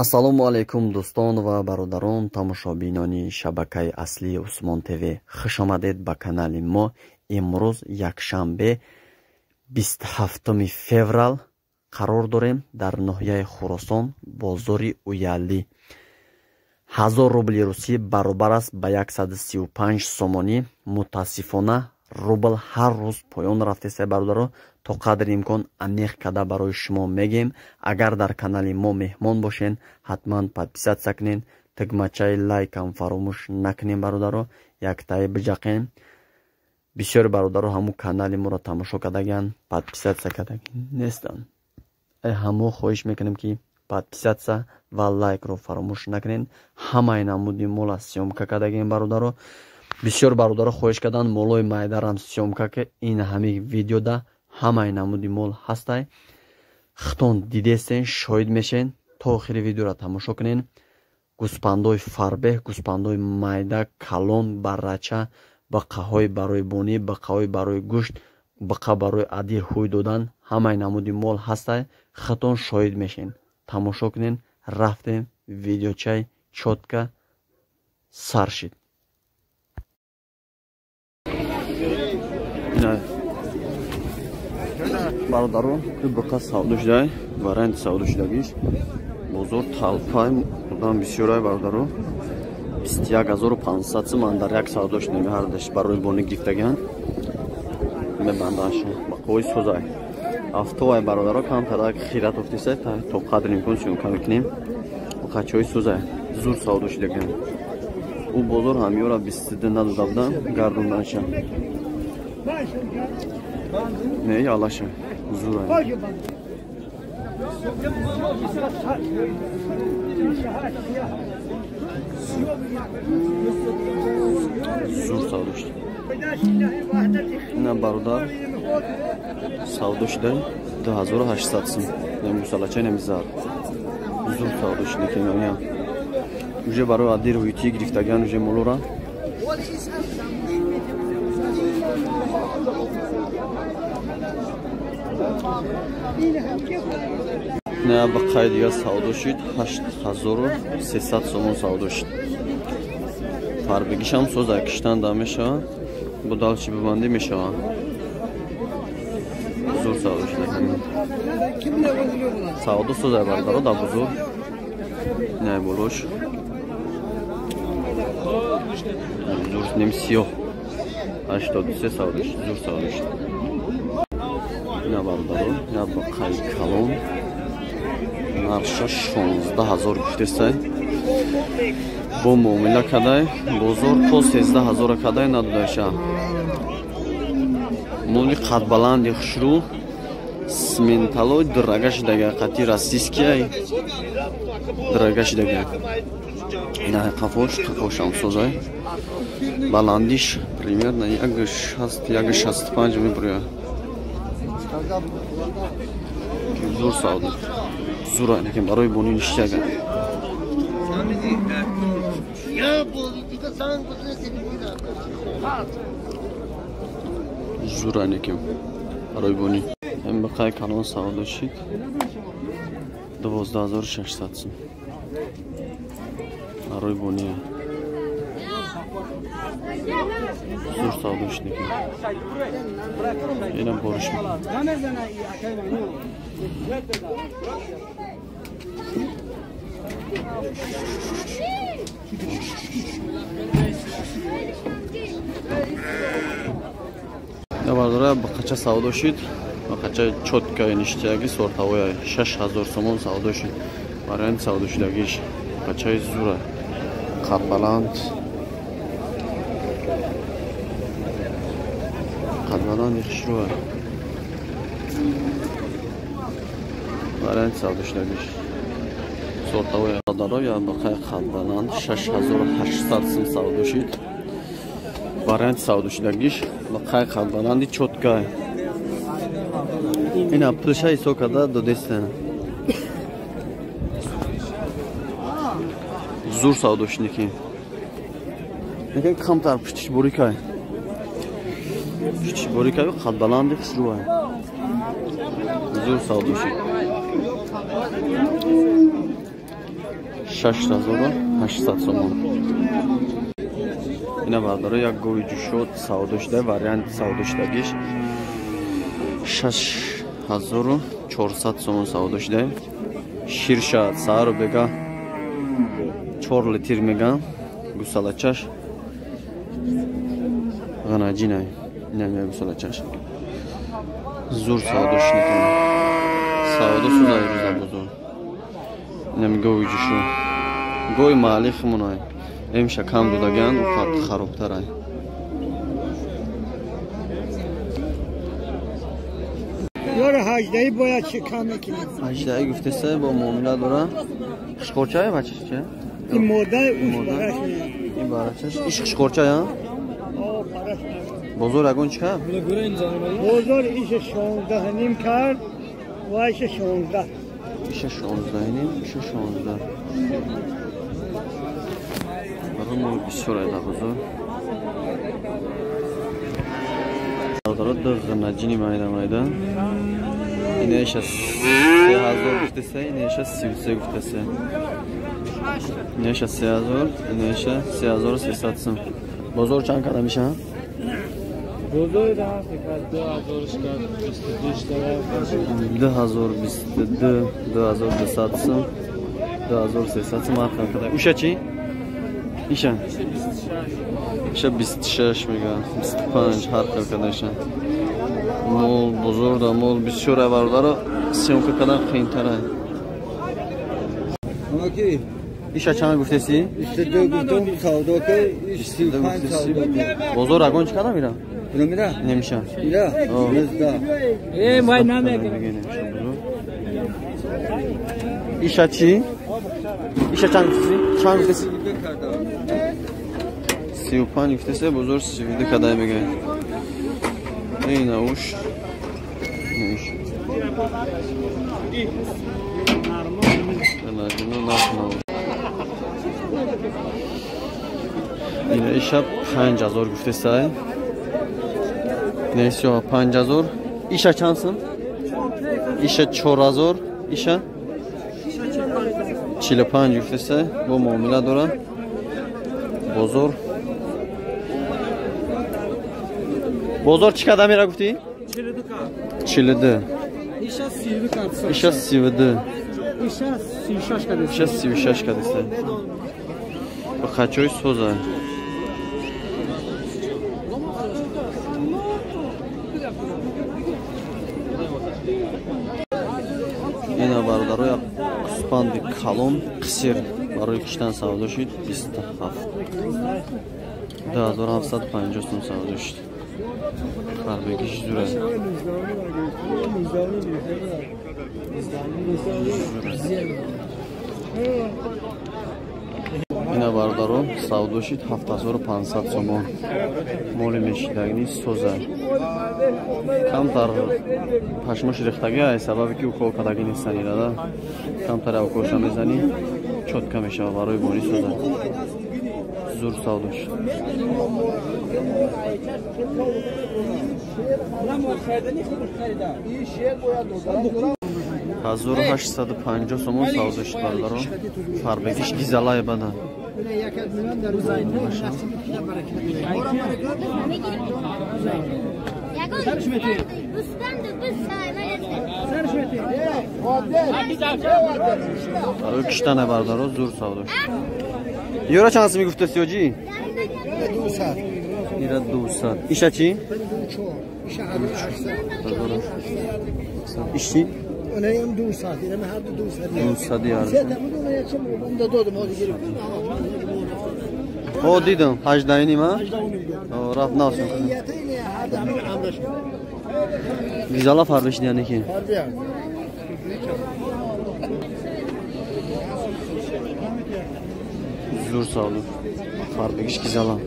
ассалому алайкум дӯстон ва бародарон, тамошобинони шабакаи аслии Усмон ТВ. Хуш омадед ба канали мо. имрӯз якшанбе 27 феврал қарор дорем дар ноҳияи Хӯросон, бозори Уялли. 1000 рубли русӣ баробар аст ба 135 сомонӣ. мутаассифона рубл ҳар рӯз поён рафтеса бародаро. то қадри имкон амеқ када барои шумо мегем. агар дар канали мо меҳмон бошен, ҳатман подписатсия кунен, тагмачаи лайкам фаромӯш накунем бародаро. яктаи биҷақем. бисёри бародаро ҳамун канали моро тамошо кардаган, подписатсия кардаган нестан. ҳамо хоҳиш мекунем ки подписатсия ва лайкро фаромӯш накунен. ҳамаи намуди мола сёмка кардаган бародаро. бисёр бародаро хоҳиш кардан молои майдарам сёмка ки ин ҳами видеода ҳамаи намуди мол ҳастай. хитон дидестен, шоҳид мешен. то охири видеоро тамошо кунен. гӯспандои фарбеҳ, гӯспандои майда, калон, баррача, бақаҳои барои бонӣ, бақаҳои барои гӯшт, бақа барои адир ҳӯй додан, ҳамаи намуди мол ҳастай. хитон шоҳид мешен. тамошо кунен. рафтем видеочай чотка сар шид. бародарон бақа савдо шудай, варанти савдо шудагиш. бозор талпай мурдан бисёрай бародаро. 21500 сомон дар як савдо шудем. ҳардаш барои бонӣ гирифтаган. мебандаш бақаҳои сӯзай. автовай бародаро кам таrak хират офтисай то қадри имкон сёмка мекунем. бақачаҳои сӯзай зур савдо шудаган. у бозор ҳамёра 22 надода будам гардонданша. не ялаша зурай. зур савдо шуд. ина бародар савдо шудай 2800 сом. мусалача немизар. зур савдо шуд кеноя. уже барои адир ҳуйти гирифтаган уже молора. не бақаи дига савдо шуд 8300 сомон савдо шуд. фарбигишам сӯзай киштан да мешава. будалчи бибандӣ мешава. зур савдо шуда. савдо сӯзай бародаро да бузург. не болош. зур ним сиёҳ 83 савдо шуд. зур савдо шуд. ина бародаро я бақаи калон нарша 16000 гуфтесай. бо муомила кадай бозор то 13000 кадай надодаша. моли қадбаланди хушрӯ сменталой дорога шудага. қати российскияй дорога шудага. ина қафошам созай. баландиш примерно 165 мебуря. зур савдо. зурай лекин барои бонӣ ништага. зурай лекин барои бонӣ. ин бақаи калон савдо шид 12600 сом. барои бонӣ. зур савдо шид лекин. ина бориш бародаро бақача савдо шуд. бақача чоткаи ништияги сортавоя 6000 сомон савдо шуд. варианти савдо шудагиш. бақачаи зура қадбаланд. қадбаланди хушрӯа. варианти савдо шудагиш. сортавоя бародаро я бақаи қадбаланд 6800 сом савдо шуд. варианти савдо шудагиш. бақаи қадбаланди чотка. ина пӯшаи сокада додестен. зур савдо шуд лекин. лекин камтар пуштиш борикай. пуштиш борикай қадбаланди хушрӯа. зур савдо шуд. 6800 сомон. Ина бардора як гӯйҷу шуд савдо шуда варианти савдо шудагиш 6400 сомон савдо шуда. Ширша саро бега 4 литр меган гусалачаш ғанаҷинай инамия гусалачаш зур савдо шунитон савдо сузай рӯза бузур инами гӯйҷу шуд гӯй маҳаллӣ химунай эмша кам додаган уқат харобтарай. یاره هجدهی باید چه کمه کنیم؟ هجدهی گفته سه با معامله داره. خشخورچه های بچهش چه؟ این ماده اوش برش میاد. این برشش ایش خشخورچه ها؟ آه برش میاد. بزرگ اگون چه؟ بزرگ ایش 16 نیم کرد و ایش 16. ایش 16 نیم ایش 16. برای مول بسیار ایده بزرگ. داره دو غنجینی مایده اینه ایش 3000 گفته سه اینه ایش 33 گفته سه اینه ایش 3000 اینه ایش 3300 سم بزرگ چند کده میشه؟ بزرگ دارم فکر 2022 2200 سم 2300 سم هر کده اوشه چی؟ ایشه 26 میگه 25 هر کده ایشه مول بزرگ دا مول بسیار ورده رو سیمکه کدن خیمتره ایشه چند گفته سی؟ 22 گفتم سودا که 35 سودا بزرگ اگون چه کده میره؟ اینو میره؟ نمیشه میره؟ نزده مای نمیگه ایشه چی؟ ایشه چند گفته سی؟ چند گفته سی؟ 35 گفته سی بزرگ 32 کده میگه این اوش نمیشه این ایشه 5000 گفته سای نیسیا 5000 ایشه چند سم؟ ایشه 4000 ایشه 45 گفته سای با معامله داره بزرگ بزرگ چی کده میره گفتی؟ 42 ایشه 32 ایشه 36 کده ایشه 36 کده سه با خچوی سوزه اینا برادروی کسپاندی کالون قصیر برای کشتن سودا شد 27 2750 سوم سودا شد بگیش دوره اینا برادرو سودا شد 7500 سوم مولی میشیدگنی سوزه کمتر پشمش ریختگی های سببی که او کار کدگی نیستن ایراده کمتر او کارشا میزنی چود کمیشه برای بونی سوزه زور سوداش 1850 сомон савдо шуд бародарон фарбегиш гизалай бада барои киштане бардаро зур савдо шуд ёра чанд сими гуфта сиёҷӣ 200 иша чӣ ишчи اونم 200 اینم هر دو 200 او دیدم 18 نیما رفت ناسم گیزالا فردش دیانه کی زور سالو فردش گیزالا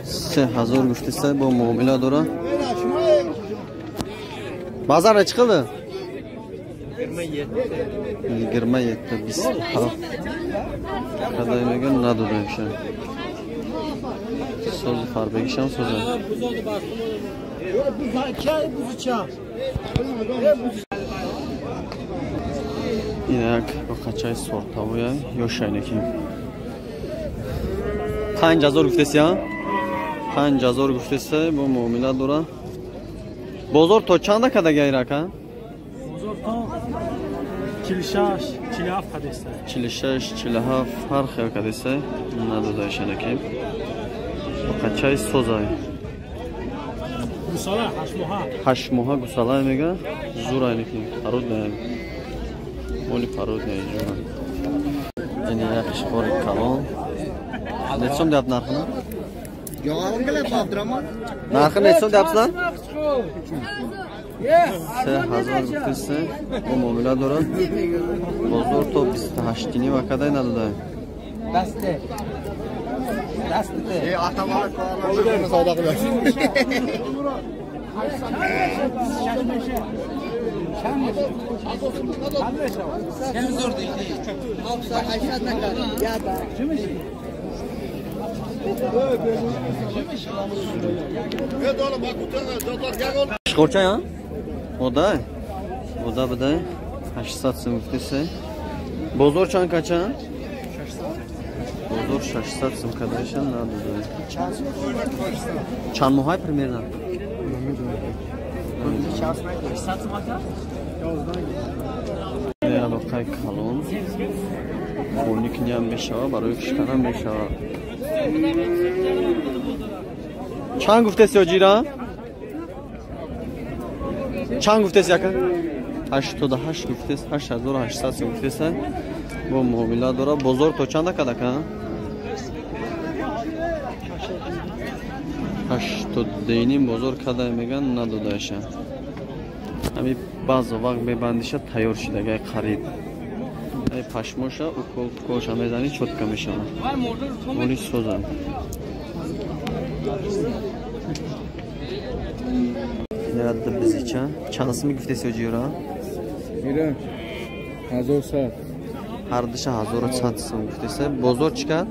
3000 گفته سه با معامله داره بازار چقدر 27 27 کدای میگن نداده میشه Söz farbegişan sözü. İnek kaçay sorta bu ya. Yoşayneki. Qancha zo'r guftasi ya? Qancha zo'r guftasi bu muomala dura. Bozor to chanda kadaga iraka? Bozor to 46, 47 kadesta. 46, 47 har xil kadesta. Nada dayşanaki. Qancha sozay. Gusala 8 8 moha gusala mega zo'r ayniki. Farod ne? Moli farod ne jura. Yani yaxshi qo'rik kalon. Nechun deyap narxini? Yo'g'im bilan qoldirman. Narxi nechun deyapsizlar? 3000 rupiya. Bu muomala dora. Bozor to 28 ni vaqaday nadada. Daste. Atalar qo'yamiz savdo qilamiz. Sen zo'r deydi. 80 taka. Ya da. Şkorça ya? O da bir de 800 so'm guftasi. Bozor chan kaça? Bozor 800 so'm kadayşan nadada. Chan muhay примерно. Ya lokay kalon. 12 ni ham meshava, baroy kishkana ham meshava. Chang guftasi ojira? Chang guftasi aka? 88 guftasi, 8800 so'm guftasi. Bu muomala dora bozor to chanda kadaka? 80 deynim bozor kaday megan nadodasha. Hami ba'zi vaqt bebandisha tayyor shidaga qarib. Ay pashmosha ukol ko'sha mezani chotka mishama. Buni so'zam. Nerede bizicha? Chansimi guftasi ojira? Mira. 1000 soat. Har disha 1000 so'm guftasi. Bozor chiqar?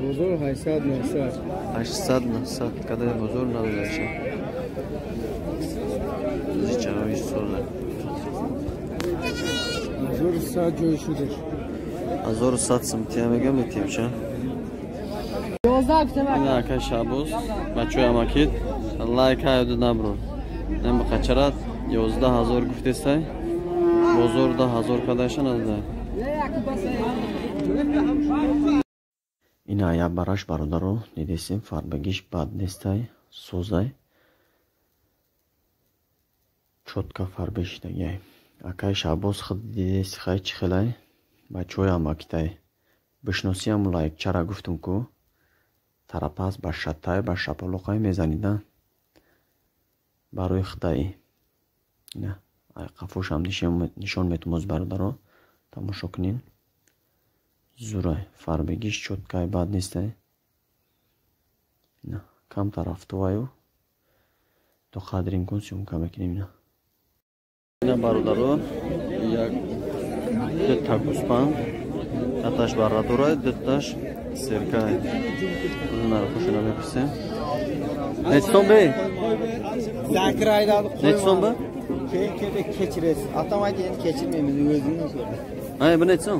Bozor 800 900. 800 900 kadar bozor nadodasha. Bizicha oy so'zam. Zo'r soat jo'yishidir. 1000 so'm tiyamaga metimcha. 11 Ina aka shabuz bachoy amakit like haydu nabro. Nem baqacharat 11000 guftasi. Bozorda 1000 kadashan azda. Ina ya barash barodaro dedesim farbagish bad nestay sozay. Chotka farbesh dagay. Akay shabuz khid dedesi khay chikhlay. Bachoy amakitay. Bishnosiyam like chara guftum ku. Тарапас ба шаттай ба шапалоқай мезанидан барои хдаи ина ай қафошам нишон метумоз бародаро тамошо кунин зурай фарбегиш чоткай бад нестай ина кам тарафтуваю то қадрин кун сюмка мекуним ина бародаро як дета гуспан таташ барадурай деташ Serkay. Bunlar hoşuna bakırsan. Netson bey. Zakir aydadı qo'yma. Netson bu? Keyin kechirasiz. Atamaydi endi kechirmaymiz o'zingiz. Ay bu netson.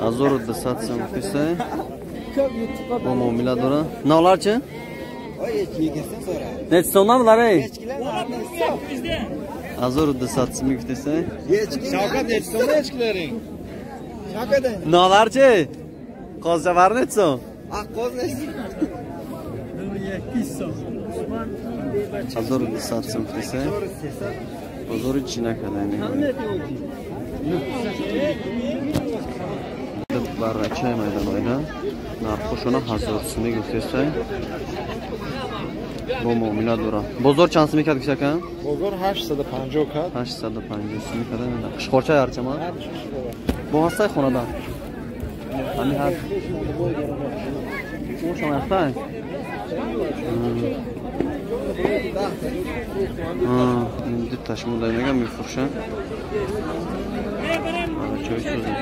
Azorda satsam kesa. Ko'p YouTube'ga Bu muomala dora. Navlarchi? Oy, yegasan so'ra. Netsondanlar ey. Echkilar Azorda satsam kesa. Shavkat Netsonda echkilaring. Shavkat. Navlarchi? Qo'zjavar netson. Qo'z Netson. 200 so'm. Azorda satsam kesa. Bozor ichina kadani. Barracha maydonida narxoshona 1000 so'mga guftasi. Bu muomala dora. Bozor chansimi kadar ekan? Bozor 850 kad. 850 so'mga kadar. Qishqorcha yarchama. Bu hastay xonadan. Hani har. Bu shomaqtay. Endi tashmulaymagan mifrusham. Ana choy so'zi.